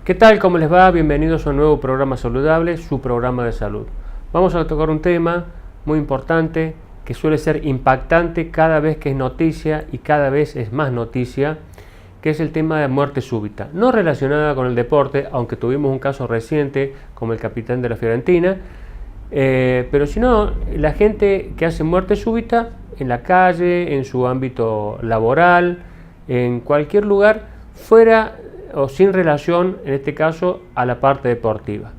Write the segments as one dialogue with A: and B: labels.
A: ¿Qué tal? ¿Cómo les va? Bienvenidos a un nuevo programa saludable, su programa de salud. Vamos a tocar un tema muy importante que suele ser impactante cada vez que es noticia y cada vez es más noticia, que es el tema de muerte súbita. No relacionada con el deporte, aunque tuvimos un caso reciente como el capitán de la Fiorentina, pero sino la gente que hace muerte súbita en la calle, en su ámbito laboral, en cualquier lugar, fuera o sin relación, en este caso, a la parte deportiva.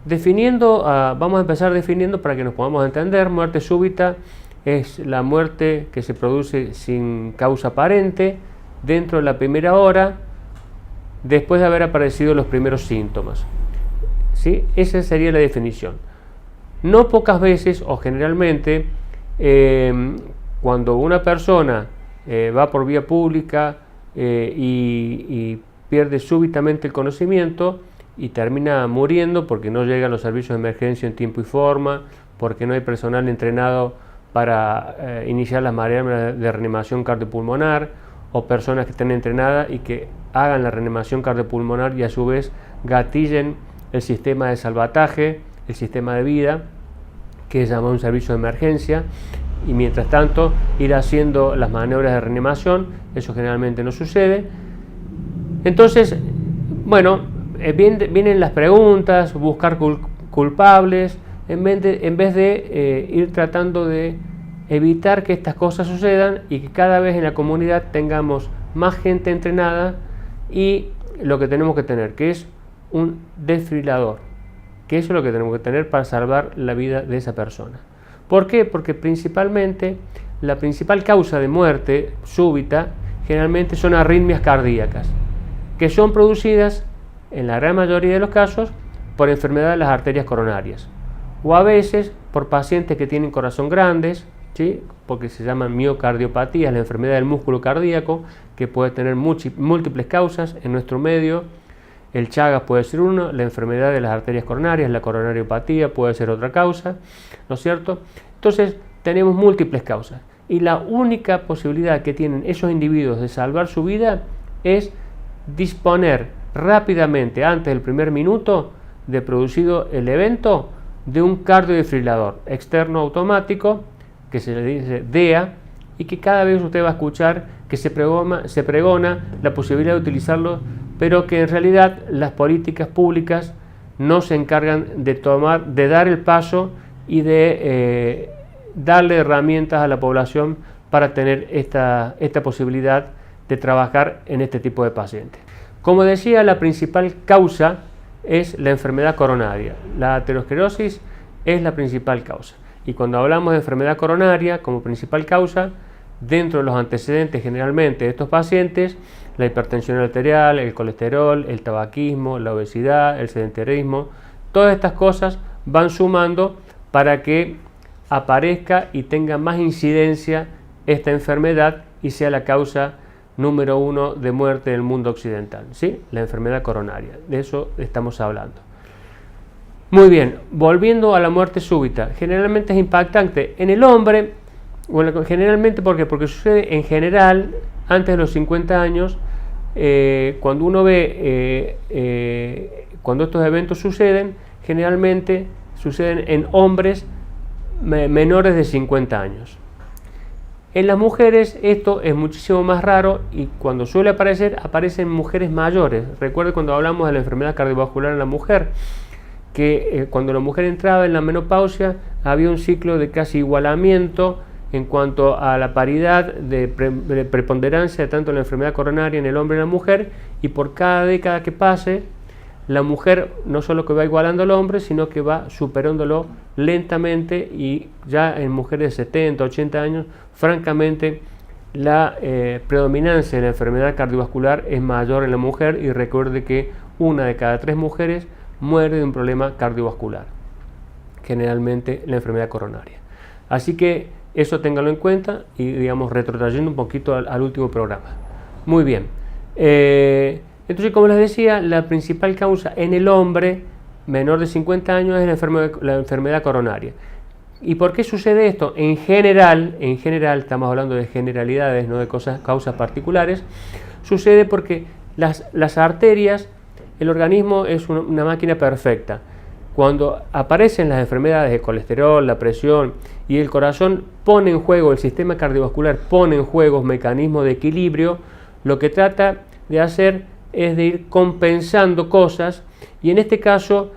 A: Vamos a empezar definiendo para que nos podamos entender. Muerte súbita es la muerte que se produce sin causa aparente dentro de la primera hora después de haber aparecido los primeros síntomas. ¿Sí? Esa sería la definición. No pocas veces o generalmente cuando una persona va por vía pública y pierde súbitamente el conocimiento y termina muriendo porque no llegan los servicios de emergencia en tiempo y forma, porque no hay personal entrenado para iniciar las maniobras de reanimación cardiopulmonar, o personas que estén entrenadas y que hagan la reanimación cardiopulmonar y a su vez gatillen el sistema de salvataje, el sistema de vida, que es llamado un servicio de emergencia, y mientras tanto ir haciendo las maniobras de reanimación. Eso generalmente no sucede. Entonces, bueno, vienen las preguntas, buscar culpables, en vez de ir tratando de evitar que estas cosas sucedan y que cada vez en la comunidad tengamos más gente entrenada y lo que tenemos que tener, que es un desfibrilador, que eso es lo que tenemos que tener para salvar la vida de esa persona. ¿Por qué? Porque principalmente la principal causa de muerte súbita generalmente son arritmias cardíacas, que son producidas en la gran mayoría de los casos por enfermedad de las arterias coronarias, o a veces por pacientes que tienen corazón grandes, ¿sí? Porque se llaman miocardiopatías, la enfermedad del músculo cardíaco, que puede tener múltiples causas en nuestro medio. El Chagas puede ser uno, la enfermedad de las arterias coronarias, la coronariopatía puede ser otra causa, ¿no es cierto? Entonces tenemos múltiples causas y la única posibilidad que tienen esos individuos de salvar su vida es disponer rápidamente, antes del primer minuto de producido el evento, de un cardiodesfibrilador externo automático, que se le dice DEA, y que cada vez usted va a escuchar que se pregona la posibilidad de utilizarlo, pero que en realidad las políticas públicas no se encargan de dar el paso y de darle herramientas a la población para tener esta posibilidad de trabajar en este tipo de pacientes. Como decía, la principal causa es la enfermedad coronaria. La aterosclerosis es la principal causa. Y cuando hablamos de enfermedad coronaria como principal causa, dentro de los antecedentes generalmente de estos pacientes, la hipertensión arterial, el colesterol, el tabaquismo, la obesidad, el sedentarismo, todas estas cosas van sumando para que aparezca y tenga más incidencia esta enfermedad y sea la causa número 1 de muerte en el mundo occidental, ¿sí? La enfermedad coronaria, de eso estamos hablando. Muy bien, volviendo a la muerte súbita, generalmente es impactante en el hombre. Bueno, generalmente, ¿por qué? Porque sucede en general antes de los 50 años, cuando uno ve, cuando estos eventos suceden, generalmente suceden en hombres menores de 50 años. En las mujeres esto es muchísimo más raro y cuando suele aparecer, aparece en mujeres mayores. Recuerde cuando hablamos de la enfermedad cardiovascular en la mujer, que cuando la mujer entraba en la menopausia había un ciclo de casi igualamiento en cuanto a la paridad de preponderancia tanto en la enfermedad coronaria en el hombre y en la mujer, y por cada década que pase, la mujer no solo que va igualando al hombre, sino que va superándolo lentamente, y ya en mujeres de 70, 80 años, francamente, la predominancia de la enfermedad cardiovascular es mayor en la mujer, y recuerde que 1 de cada 3 mujeres muere de un problema cardiovascular, generalmente la enfermedad coronaria. Así que eso ténganlo en cuenta y, digamos, retrotrayendo un poquito al último programa. Muy bien. Entonces, como les decía, la principal causa en el hombre menor de 50 años es la enfermedad coronaria. ¿Y por qué sucede esto? En general, estamos hablando de generalidades, no de causas particulares, sucede porque las arterias el organismo es una máquina perfecta. Cuando aparecen las enfermedades de colesterol, la presión y el corazón pone en juego, el sistema cardiovascular pone en juego mecanismos de equilibrio, lo que trata de hacer es de ir compensando cosas, y en este caso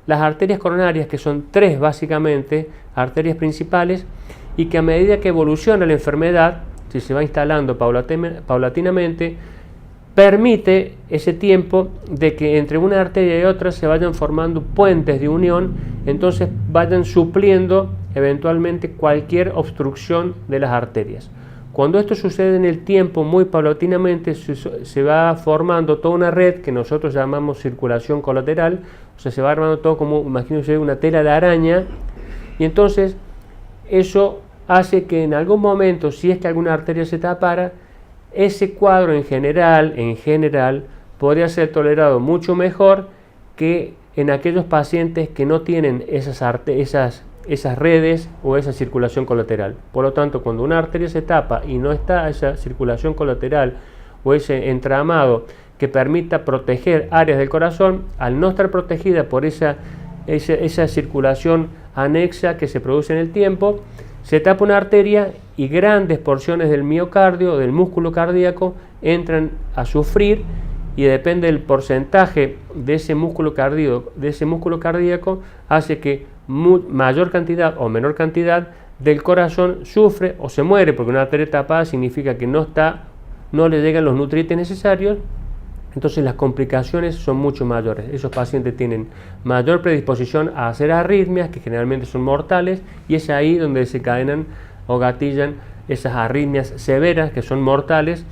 A: las arterias coronarias, que son 3 básicamente, arterias principales, y que a medida que evoluciona la enfermedad, si se va instalando paulatinamente, permite ese tiempo de que entre una arteria y otra se vayan formando puentes de unión, entonces vayan supliendo eventualmente cualquier obstrucción de las arterias. Cuando esto sucede en el tiempo, muy paulatinamente, se va formando toda una red que nosotros llamamos circulación colateral, o sea, se va armando todo como, imagínense, una tela de araña, y entonces eso hace que en algún momento, si es que alguna arteria se tapara, ese cuadro en general, podría ser tolerado mucho mejor que en aquellos pacientes que no tienen esas redes o esa circulación colateral. Por lo tanto, cuando una arteria se tapa y no está esa circulación colateral o ese entramado que permita proteger áreas del corazón, al no estar protegida por esa circulación anexa que se produce en el tiempo, se tapa una arteria y grandes porciones del miocardio, del músculo cardíaco, entran a sufrir, y depende del porcentaje de ese músculo cardíaco, hace que mayor cantidad o menor cantidad del corazón sufre o se muere, porque una arteria tapada significa que no le llegan los nutrientes necesarios. Entonces las complicaciones son mucho mayores. Esos pacientes tienen mayor predisposición a hacer arritmias, que generalmente son mortales, y es ahí donde desencadenan o gatillan esas arritmias severas que son mortales,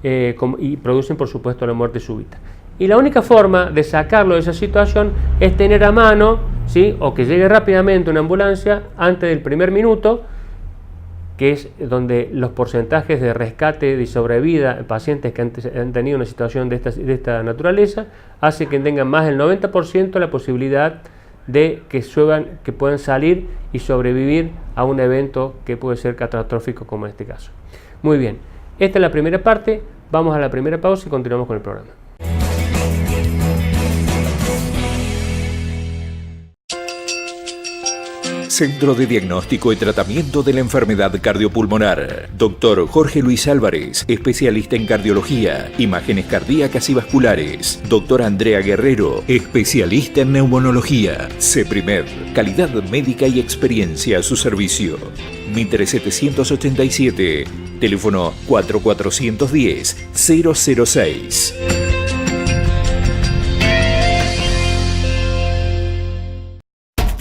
A: y producen, por supuesto, la muerte súbita. Y la única forma de sacarlo de esa situación es tener a mano, ¿sí?, o que llegue rápidamente una ambulancia antes del primer minuto, que es donde los porcentajes de rescate de sobrevida en pacientes que han tenido una situación de esta naturaleza, hace que tengan más del 90% la posibilidad de que puedan salir y sobrevivir a un evento que puede ser catastrófico, como en este caso. Muy bien, esta es la primera parte, vamos a la primera pausa y continuamos con el programa.
B: Centro de Diagnóstico y Tratamiento de la Enfermedad Cardiopulmonar. Dr. Jorge Luis Álvarez, especialista en cardiología, imágenes cardíacas y vasculares. Dr. Andrea Guerrero, especialista en neumonología. CEPRIMED, calidad médica y experiencia a su servicio. Mitre 787, teléfono 4410-006.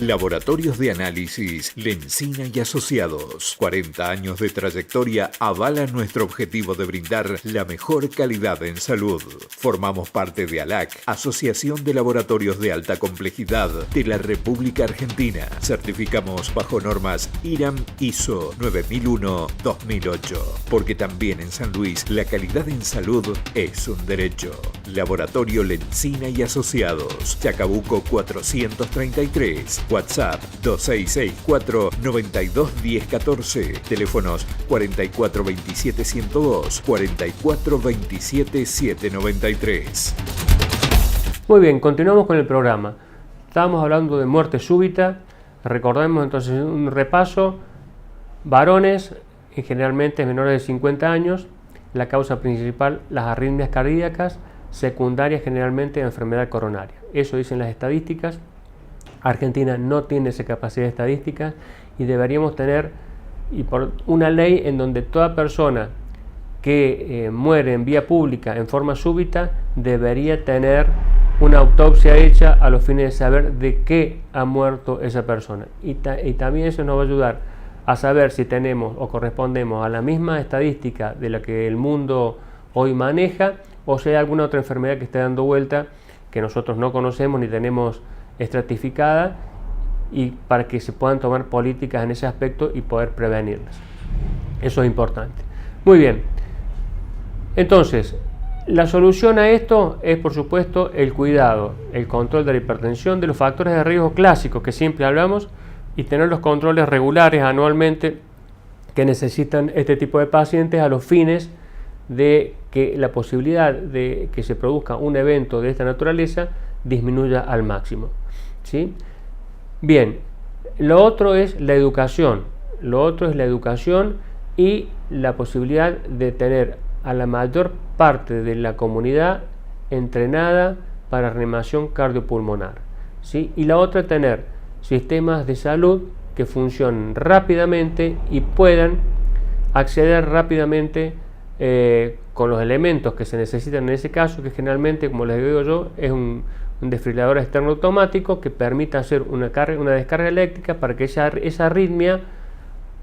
B: Laboratorios de Análisis Lencina y Asociados. 40 años de trayectoria avalan nuestro objetivo de brindar la mejor calidad en salud. Formamos parte de ALAC, Asociación de Laboratorios de Alta Complejidad de la República Argentina. Certificamos bajo normas IRAM ISO 9001-2008. Porque también en San Luis la calidad en salud es un derecho. Laboratorio Lencina y Asociados. Chacabuco 433. WhatsApp 2664-921014. Teléfonos 4427-102, 4427-793.
A: Muy bien, continuamos con el programa. Estábamos hablando de muerte súbita. Recordemos entonces un repaso. Varones, generalmente menores de 50 años. La causa principal, las arritmias cardíacas. Secundarias, generalmente, enfermedad coronaria. Eso dicen las estadísticas. Argentina no tiene esa capacidad estadística y deberíamos tener por una ley en donde toda persona que muere en vía pública en forma súbita debería tener una autopsia hecha a los fines de saber de qué ha muerto esa persona. Y también eso nos va a ayudar a saber si tenemos o correspondemos a la misma estadística de la que el mundo hoy maneja, o si hay alguna otra enfermedad que esté dando vuelta que nosotros no conocemos ni tenemos estratificada, y para que se puedan tomar políticas en ese aspecto y poder prevenirlas. Eso es importante. Muy bien, entonces la solución a esto es, por supuesto, el cuidado, el control de la hipertensión, de los factores de riesgo clásicos que siempre hablamos, y tener los controles regulares anualmente que necesitan este tipo de pacientes a los fines de que la posibilidad de que se produzca un evento de esta naturaleza disminuya al máximo, ¿sí? Bien, lo otro es la educación. Lo otro es la educación y la posibilidad de tener a la mayor parte de la comunidad entrenada para reanimación cardiopulmonar, ¿sí? Y la otra, tener sistemas de salud que funcionen rápidamente y puedan acceder rápidamente con los elementos que se necesitan en ese caso, que generalmente, como les digo yo, es un desfibrilador externo automático que permite hacer una descarga eléctrica para que esa arritmia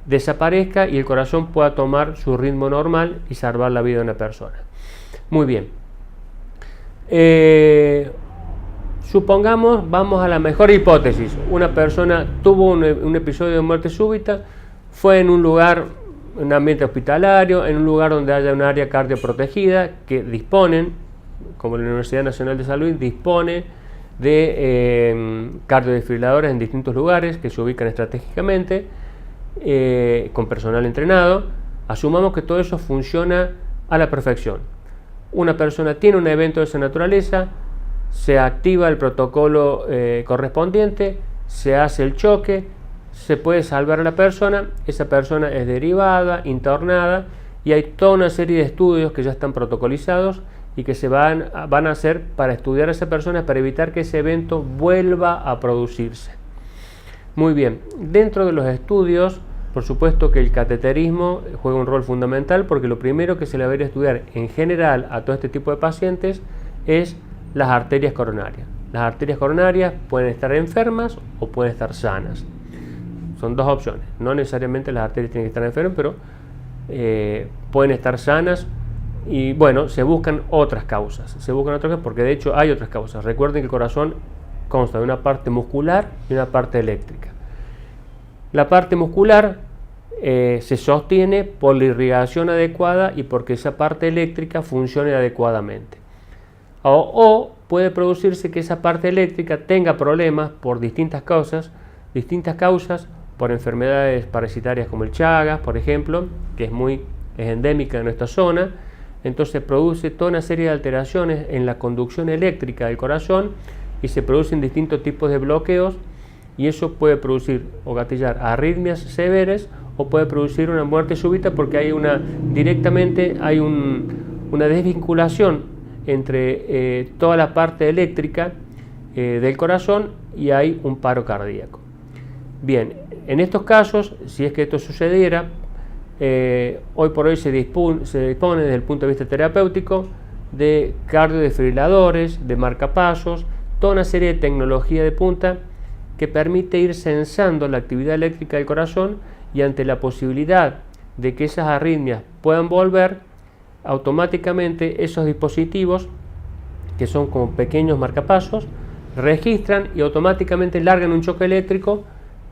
A: desaparezca y el corazón pueda tomar su ritmo normal y salvar la vida de una persona. Muy bien. Supongamos, vamos a la mejor hipótesis, una persona tuvo un episodio de muerte súbita, fue en un lugar, un ambiente hospitalario, en un lugar donde haya un área cardioprotegida, que disponen, como la Universidad Nacional de Salud, dispone de cardiodesfibriladores en distintos lugares que se ubican estratégicamente, con personal entrenado. Asumamos que todo eso funciona a la perfección. Una persona tiene un evento de esa naturaleza, se activa el protocolo correspondiente, se hace el choque, se puede salvar a la persona, esa persona es derivada, internada, y hay toda una serie de estudios que ya están protocolizados y que se van a hacer para estudiar a esa persona para evitar que ese evento vuelva a producirse. Muy bien, dentro de los estudios, por supuesto que el cateterismo juega un rol fundamental, porque lo primero que se le debería estudiar en general a todo este tipo de pacientes es las arterias coronarias. Las arterias coronarias pueden estar enfermas o pueden estar sanas. Son dos opciones. No necesariamente las arterias tienen que estar enfermas, pero pueden estar sanas. Y bueno, se buscan otras causas. Porque de hecho hay otras causas. Recuerden que el corazón consta de una parte muscular y una parte eléctrica. La parte muscular se sostiene por la irrigación adecuada y porque esa parte eléctrica funcione adecuadamente. O puede producirse que esa parte eléctrica tenga problemas por distintas causas, por enfermedades parasitarias como el Chagas, por ejemplo, que es endémica en nuestra zona. Entonces produce toda una serie de alteraciones en la conducción eléctrica del corazón y se producen distintos tipos de bloqueos, y eso puede producir o gatillar arritmias severas o puede producir una muerte súbita, porque directamente hay una desvinculación entre toda la parte eléctrica del corazón y hay un paro cardíaco. Bien, en estos casos, si es que esto sucediera, hoy por hoy se dispone desde el punto de vista terapéutico de cardiodesfibriladores, de marcapasos, toda una serie de tecnología de punta que permite ir censando la actividad eléctrica del corazón, y ante la posibilidad de que esas arritmias puedan volver, automáticamente esos dispositivos, que son como pequeños marcapasos, registran y automáticamente largan un choque eléctrico,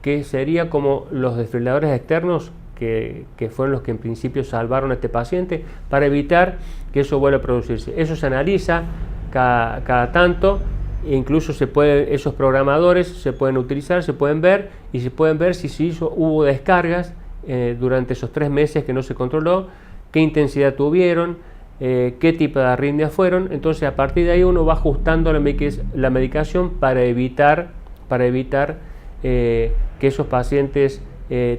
A: que sería como los desfibriladores externos que fueron los que en principio salvaron a este paciente, para evitar que eso vuelva a producirse. Eso se analiza cada tanto, e incluso esos programadores se pueden utilizar, se pueden ver si hubo descargas durante esos 3 meses que no se controló, qué intensidad tuvieron, qué tipo de arritmias fueron. Entonces a partir de ahí uno va ajustando la medicación para evitar que esos pacientes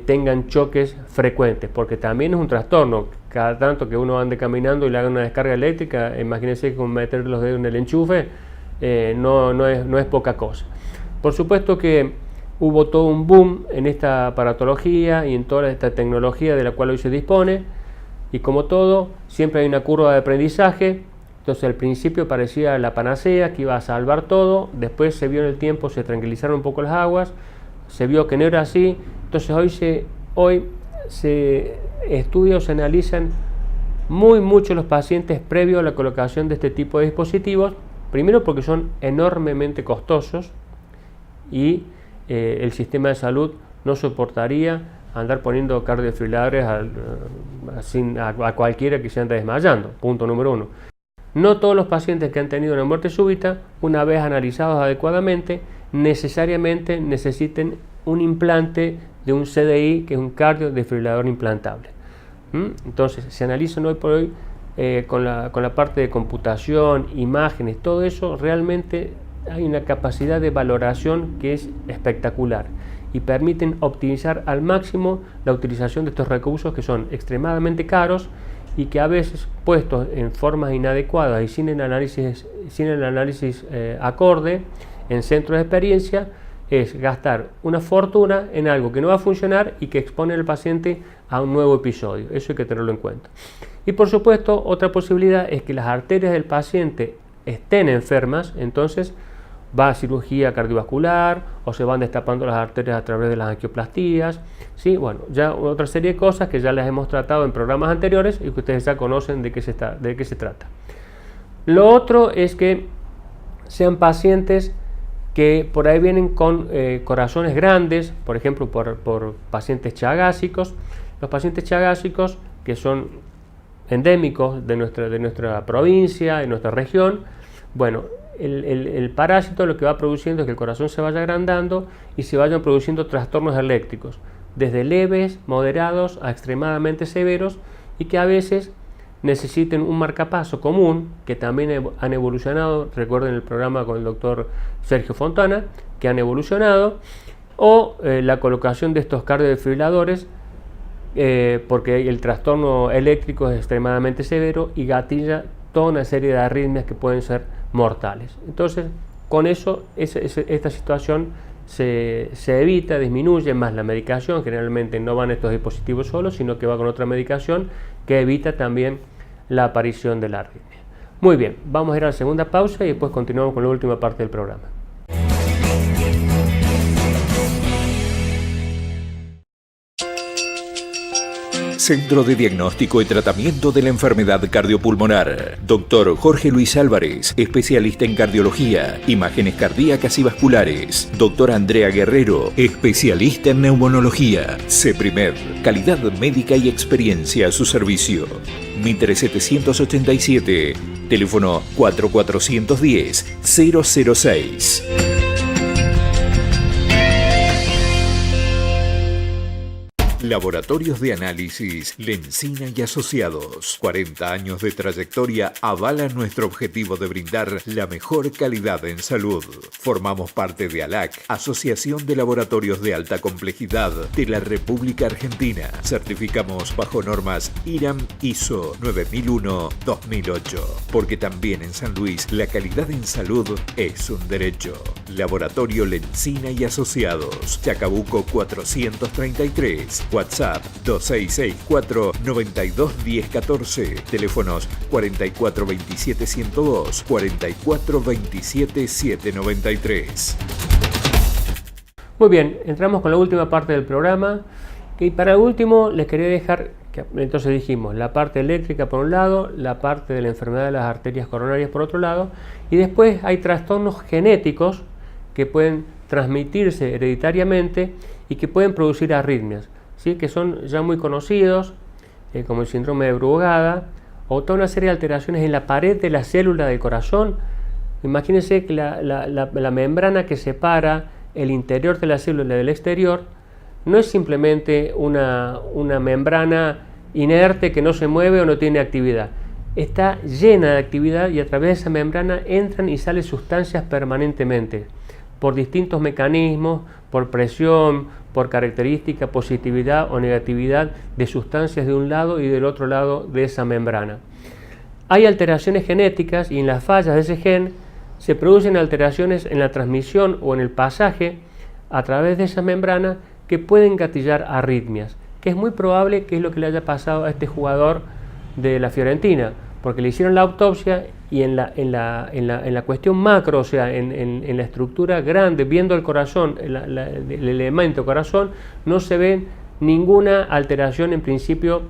A: tengan choques frecuentes, porque también es un trastorno. Cada tanto que uno ande caminando y le haga una descarga eléctrica, imagínense con meter los dedos en el enchufe, no es poca cosa. Por supuesto que hubo todo un boom en esta aparatología y en toda esta tecnología de la cual hoy se dispone, y como todo, siempre hay una curva de aprendizaje. Entonces al principio parecía la panacea que iba a salvar todo, después se vio en el tiempo, se tranquilizaron un poco las aguas, se vio que no era así. Entonces hoy se estudia o se analizan mucho los pacientes previo a la colocación de este tipo de dispositivos, primero porque son enormemente costosos y el sistema de salud no soportaría andar poniendo cardiodesfibriladores a cualquiera que se ande desmayando. Punto número 1. No todos los pacientes que han tenido una muerte súbita, una vez analizados adecuadamente, necesariamente necesiten un implante de un CDI, que es un cardiodesfibrilador implantable. Entonces se analizan hoy por hoy con la parte de computación, imágenes, todo eso, realmente hay una capacidad de valoración que es espectacular y permiten optimizar al máximo la utilización de estos recursos que son extremadamente caros y que a veces puestos en formas inadecuadas y sin el análisis acorde en centros de experiencia, es gastar una fortuna en algo que no va a funcionar y que expone al paciente a un nuevo episodio. Eso hay que tenerlo en cuenta. Y por supuesto, otra posibilidad es que las arterias del paciente estén enfermas, entonces va a cirugía cardiovascular o se van destapando las arterias a través de las angioplastías, ¿sí? Bueno, ya otra serie de cosas que ya les hemos tratado en programas anteriores y que ustedes ya conocen de qué se trata. Lo otro es que sean pacientes que por ahí vienen con corazones grandes, por ejemplo por pacientes chagásicos. Los pacientes chagásicos que son endémicos de nuestra provincia, de nuestra región, bueno, el parásito lo que va produciendo es que el corazón se vaya agrandando y se vayan produciendo trastornos eléctricos, desde leves, moderados a extremadamente severos y que a veces necesiten un marcapaso común, que también han evolucionado, recuerden el programa con el doctor Sergio Fontana, que han evolucionado, o la colocación de estos cardiodefibriladores, porque el trastorno eléctrico es extremadamente severo y gatilla toda una serie de arritmias que pueden ser mortales. Entonces, con eso, esta situación se evita, disminuye, más la medicación. Generalmente no van estos dispositivos solos, sino que va con otra medicación que evita también la aparición de la arritmia. Muy bien, vamos a ir a la segunda pausa y después continuamos con la última parte del programa.
B: Centro de Diagnóstico y Tratamiento de la Enfermedad Cardiopulmonar. Dr. Jorge Luis Álvarez, especialista en cardiología, imágenes cardíacas y vasculares. Dr. Andrea Guerrero, especialista en neumonología. CEPRIMED, calidad médica y experiencia a su servicio. Mitre 787, teléfono 4410-006. Laboratorios de Análisis Lencina y Asociados. 40 años de trayectoria avalan nuestro objetivo de brindar la mejor calidad en salud. Formamos parte de ALAC, Asociación de Laboratorios de Alta Complejidad de la República Argentina. Certificamos bajo normas IRAM ISO 9001-2008. Porque también en San Luis la calidad en salud es un derecho. Laboratorio Lencina y Asociados. Chacabuco 433. WhatsApp 2664-921014, teléfonos 4427-102, 4427-793.
A: Muy bien, entramos con la última parte del programa y para el último les quería dejar, que entonces dijimos, la parte eléctrica por un lado, la parte de la enfermedad de las arterias coronarias por otro lado, y después hay trastornos genéticos que pueden transmitirse hereditariamente y que pueden producir arritmias. ¿Sí? Que son ya muy conocidos, como el síndrome de Brugada, o toda una serie de alteraciones en la pared de la célula del corazón. Imagínense que la membrana que separa el interior de la célula del exterior no es simplemente una membrana inerte que no se mueve o no tiene actividad. Está llena de actividad y a través de esa membrana entran y salen sustancias permanentemente, por distintos mecanismos, por presión, por característica, positividad o negatividad de sustancias de un lado y del otro lado de esa membrana. Hay alteraciones genéticas y en las fallas de ese gen se producen alteraciones en la transmisión o en el pasaje a través de esa membrana que pueden gatillar arritmias, que es muy probable que es lo que le haya pasado a este jugador de la Fiorentina, porque le hicieron la autopsia y en la cuestión macro, o sea, en la estructura grande, viendo el corazón, el elemento corazón, no se ve ninguna alteración en principio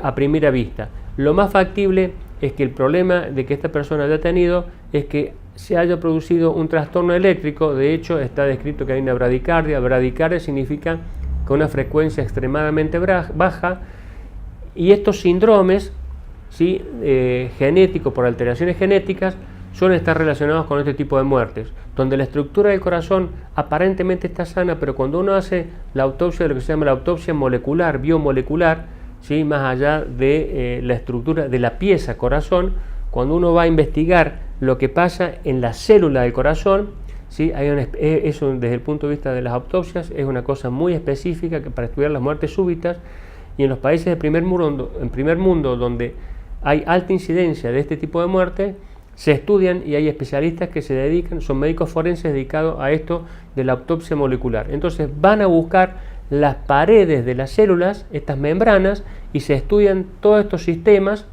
A: a primera vista. Lo más factible es que el problema de que esta persona haya tenido es que se haya producido un trastorno eléctrico. De hecho, está descrito que hay una bradicardia. Bradicardia significa con una frecuencia extremadamente baja, y estos síndromes, ¿sí? Genéticos, por alteraciones genéticas, suelen estar relacionados con este tipo de muertes, donde la estructura del corazón aparentemente está sana, pero cuando uno hace la autopsia, de lo que se llama la autopsia molecular, biomolecular, ¿sí? Más allá de la estructura de la pieza corazón. Cuando uno va a investigar lo que pasa en la célula del corazón, ¿sí? Eso desde el punto de vista de las autopsias es una cosa muy específica para estudiar las muertes súbitas, y en los países del primer mundo donde hay alta incidencia de este tipo de muerte, se estudian y hay especialistas que se dedican, son médicos forenses dedicados a esto de la autopsia molecular. Entonces van a buscar las paredes de las células, estas membranas, y se estudian todos estos sistemas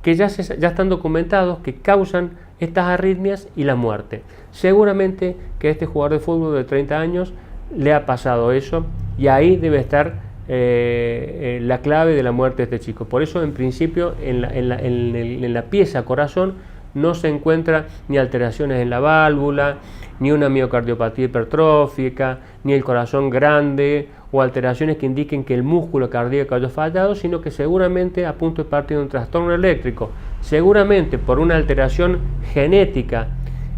A: que ya están documentados, que causan estas arritmias y la muerte. Seguramente que a este jugador de fútbol de 30 años le ha pasado eso, y ahí debe estar la clave de la muerte de este chico. Por eso, en principio, en la pieza corazón no se encuentra ni alteraciones en la válvula, ni una miocardiopatía hipertrófica, ni el corazón grande, o alteraciones que indiquen que el músculo cardíaco haya fallado, sino que seguramente a punto de partir de un trastorno eléctrico, seguramente por una alteración genética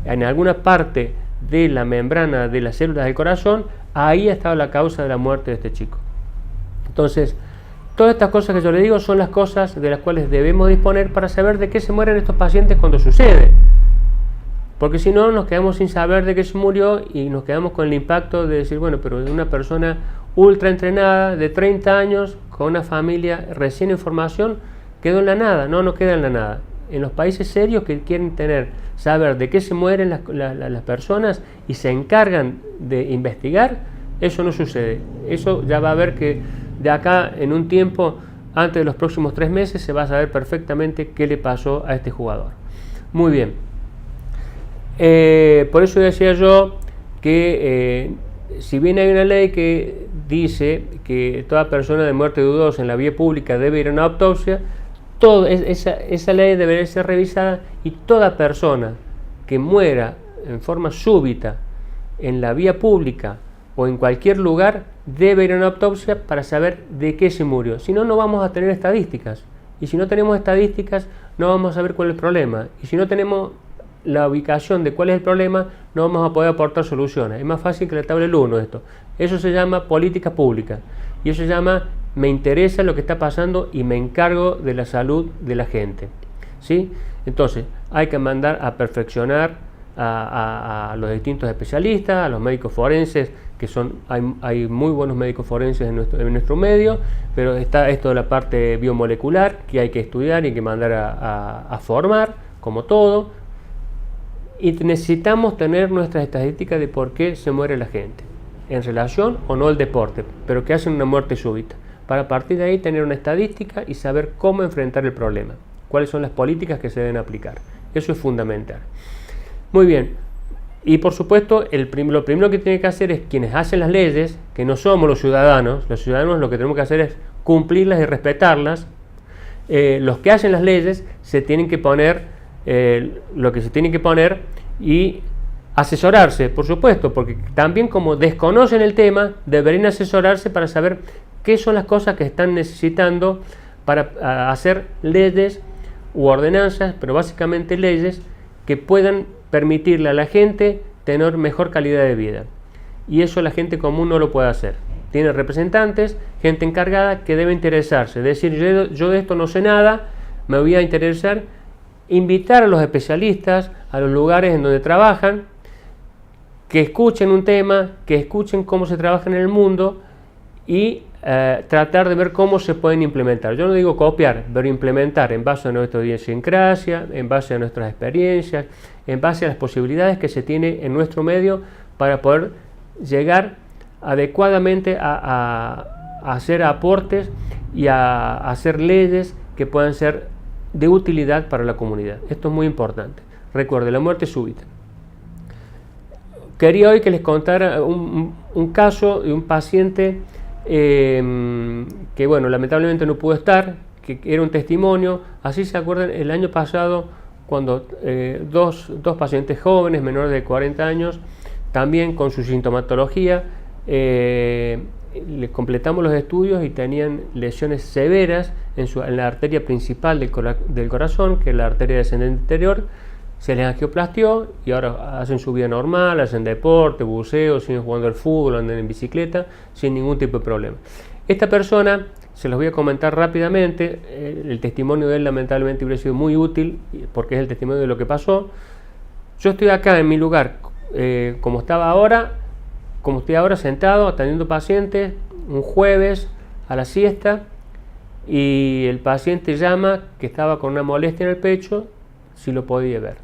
A: en alguna parte de la membrana de las células del corazón. Ahí ha estado la causa de la muerte de este chico. Entonces, todas estas cosas que yo le digo son las cosas de las cuales debemos disponer para saber de qué se mueren estos pacientes cuando sucede. Porque si no, nos quedamos sin saber de qué se murió y nos quedamos con el impacto de decir, bueno, pero una persona ultra entrenada de 30 años con una familia recién en formación quedó en la nada. No queda en la nada. En los países serios que quieren saber de qué se mueren las personas y se encargan de investigar, eso no sucede. Eso ya va a ver que de acá en un tiempo, antes de los próximos 3 meses, se va a saber perfectamente qué le pasó a este jugador. Muy bien. Por eso decía yo que si bien hay una ley que dice que toda persona de muerte dudosa en la vía pública debe ir a una autopsia, esa ley debería ser revisada, y toda persona que muera en forma súbita en la vía pública o en cualquier lugar debe ir a una autopsia para saber de qué se murió. Si no, no vamos a tener estadísticas, y si no tenemos estadísticas no vamos a saber cuál es el problema, y si no tenemos la ubicación de cuál es el problema no vamos a poder aportar soluciones. Es más fácil que la tabla del 1 esto. Eso se llama política pública, y eso se llama me interesa lo que está pasando y me encargo de la salud de la gente, ¿sí? Entonces hay que mandar a perfeccionar a los distintos especialistas, a los médicos forenses, que hay muy buenos médicos forenses en nuestro medio, pero está esto de la parte biomolecular que hay que estudiar y hay que mandar a formar, como todo, y necesitamos tener nuestras estadísticas de por qué se muere la gente, en relación o no al deporte, pero que hacen una muerte súbita, para a partir de ahí tener una estadística y saber cómo enfrentar el problema, cuáles son las políticas que se deben aplicar. Eso es fundamental. Muy bien, y por supuesto lo primero que tienen que hacer es quienes hacen las leyes, que no somos los ciudadanos lo que tenemos que hacer es cumplirlas y respetarlas. Los que hacen las leyes se tienen que poner lo que se tiene que poner y asesorarse, por supuesto, porque también como desconocen el tema, deberían asesorarse para saber qué son las cosas que están necesitando para hacer leyes u ordenanzas, pero básicamente leyes que puedan permitirle a la gente tener mejor calidad de vida. Y eso la gente común no lo puede hacer. Tiene representantes, gente encargada que debe interesarse, decir yo de esto no sé nada, me voy a interesar, invitar a los especialistas a los lugares en donde trabajan, que escuchen un tema, que escuchen cómo se trabaja en el mundo y tratar de ver cómo se pueden implementar. Yo no digo copiar, pero implementar en base a nuestra idiosincrasia, en base a nuestras experiencias, en base a las posibilidades que se tiene en nuestro medio para poder llegar adecuadamente a hacer aportes y a hacer leyes que puedan ser de utilidad para la comunidad. Esto es muy importante. Recuerde, la muerte súbita. Quería hoy que les contara un caso de un paciente que, bueno, lamentablemente no pudo estar, que era un testimonio. Así se acuerdan, el año pasado, cuando dos pacientes jóvenes, menores de 40 años, también con su sintomatología, le completamos los estudios y tenían lesiones severas en la arteria principal del corazón, que es la arteria descendente anterior. Se les angioplastió y ahora hacen su vida normal, hacen deporte, buceo, siguen jugando al fútbol, andan en bicicleta, sin ningún tipo de problema. Esta persona se los voy a comentar rápidamente. El testimonio de él lamentablemente hubiera sido muy útil porque es el testimonio de lo que pasó. Yo estoy acá en mi lugar, como estoy ahora sentado atendiendo pacientes, un jueves a la siesta, y el paciente llama que estaba con una molestia en el pecho, si lo podía ver.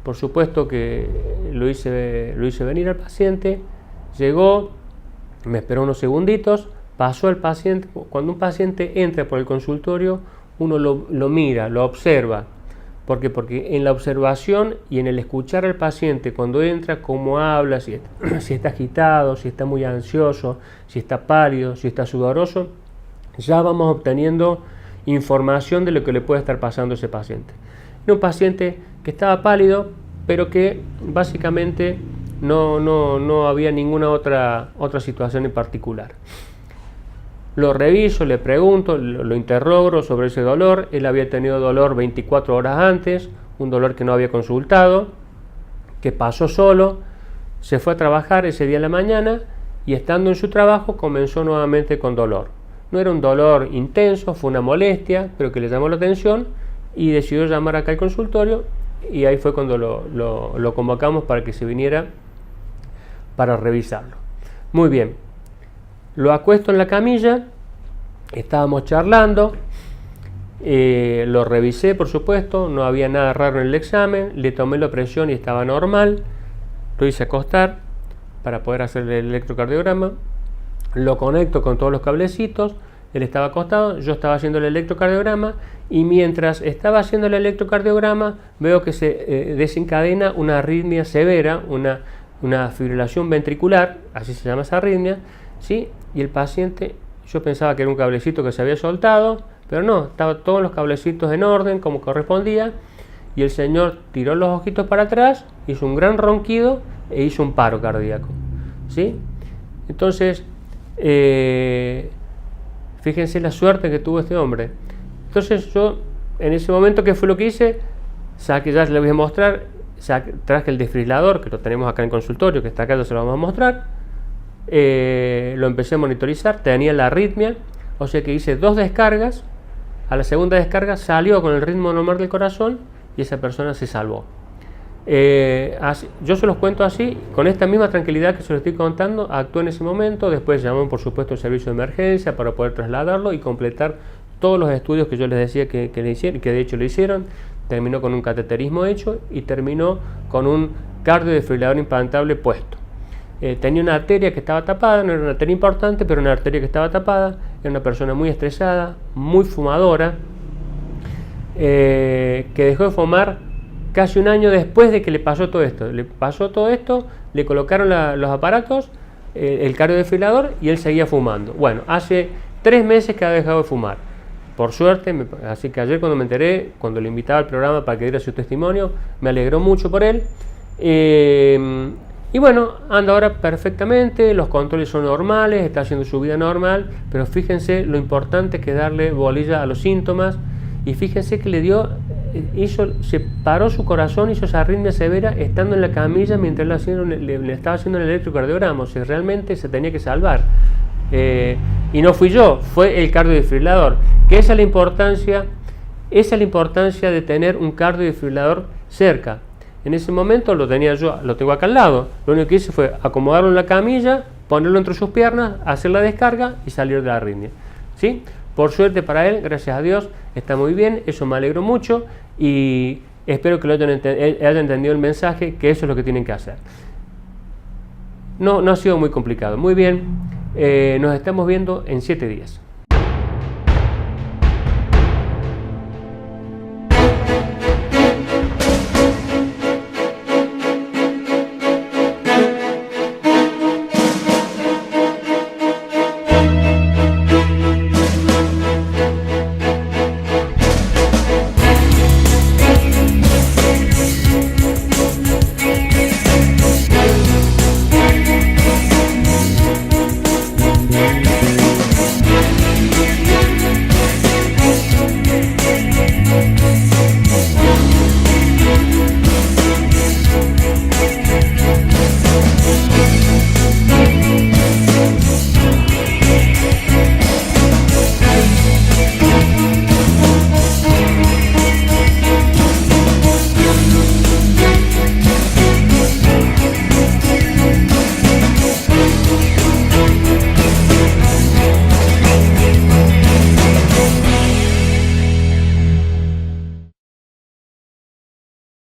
A: Por supuesto que lo hice venir al paciente, llegó, me esperó unos segunditos, pasó el paciente. Cuando un paciente entra por el consultorio, uno lo mira, lo observa. ¿Por qué? Porque en la observación y en el escuchar al paciente cuando entra, cómo habla, si está agitado, si está muy ansioso, si está pálido, si está sudoroso, ya vamos obteniendo información de lo que le puede estar pasando a ese paciente. Era un paciente que estaba pálido, pero que básicamente no había ninguna otra situación en particular. Lo reviso, le pregunto, lo interrogo sobre ese dolor. Él había tenido dolor 24 horas antes, un dolor que no había consultado, que pasó solo, se fue a trabajar ese día en la mañana y estando en su trabajo comenzó nuevamente con dolor. No era un dolor intenso, fue una molestia, pero que le llamó la atención y decidió llamar acá al consultorio, y ahí fue cuando lo convocamos para que se viniera para revisarlo. Muy bien. Lo acuesto en la camilla, estábamos charlando, lo revisé por supuesto, no había nada raro en el examen, le tomé la presión y estaba normal, lo hice acostar para poder hacer el electrocardiograma, lo conecto con todos los cablecitos, él estaba acostado, yo estaba haciendo el electrocardiograma y mientras estaba haciendo el electrocardiograma veo que se desencadena una arritmia severa, una fibrilación ventricular, así se llama esa arritmia, ¿sí? Y el paciente, yo pensaba que era un cablecito que se había soltado, pero no, estaban todos los cablecitos en orden como correspondía, y el señor tiró los ojitos para atrás, hizo un gran ronquido e hizo un paro cardíaco, ¿sí? Entonces, fíjense la suerte que tuvo este hombre. Entonces yo, en ese momento, ¿qué fue lo que hice? Saqué, ya les voy a mostrar, traje el desfibrilador, que lo tenemos acá en el consultorio, que está acá, ya se lo vamos a mostrar. Lo empecé a monitorizar, tenía la arritmia, o sea que hice 2 descargas. A la segunda descarga salió con el ritmo normal del corazón y esa persona se salvó. Yo se los cuento así, con esta misma tranquilidad que se lo estoy contando. Actué en ese momento, después llamó por supuesto el servicio de emergencia para poder trasladarlo y completar todos los estudios que yo les decía que le hicieron, que de hecho le hicieron. Terminó con un cateterismo hecho y terminó con un cardiodesfibrilador implantable puesto. Tenía una arteria que estaba tapada, no era una arteria importante, pero una arteria que estaba tapada. Era una persona muy estresada, muy fumadora, que dejó de fumar casi un año después de que le pasó todo esto. Le colocaron los aparatos, el cardiodesfibrilador, y él seguía fumando. Bueno, hace 3 meses que ha dejado de fumar. Por suerte, así que ayer cuando me enteré, cuando le invitaba al programa para que diera su testimonio, me alegró mucho por él. Y bueno, anda ahora perfectamente, los controles son normales, está haciendo su vida normal, pero fíjense lo importante que es darle bolilla a los síntomas, y fíjense que se paró su corazón, hizo esa arritmia severa estando en la camilla mientras le estaba haciendo el electrocardiograma. O sea, realmente se tenía que salvar. Y no fui yo, fue el cardiodesfibrilador, que esa es la importancia de tener un cardiodesfibrilador cerca. En ese momento lo tengo acá al lado. Lo único que hice fue acomodarlo en la camilla, ponerlo entre sus piernas, hacer la descarga y salir de la arritmia, ¿sí? Por suerte para él, gracias a Dios, está muy bien. Eso me alegró mucho y espero que hayan entendido el mensaje, que eso es lo que tienen que hacer. No ha sido muy complicado. Muy bien, nos estamos viendo en 7 días.
C: Thank you.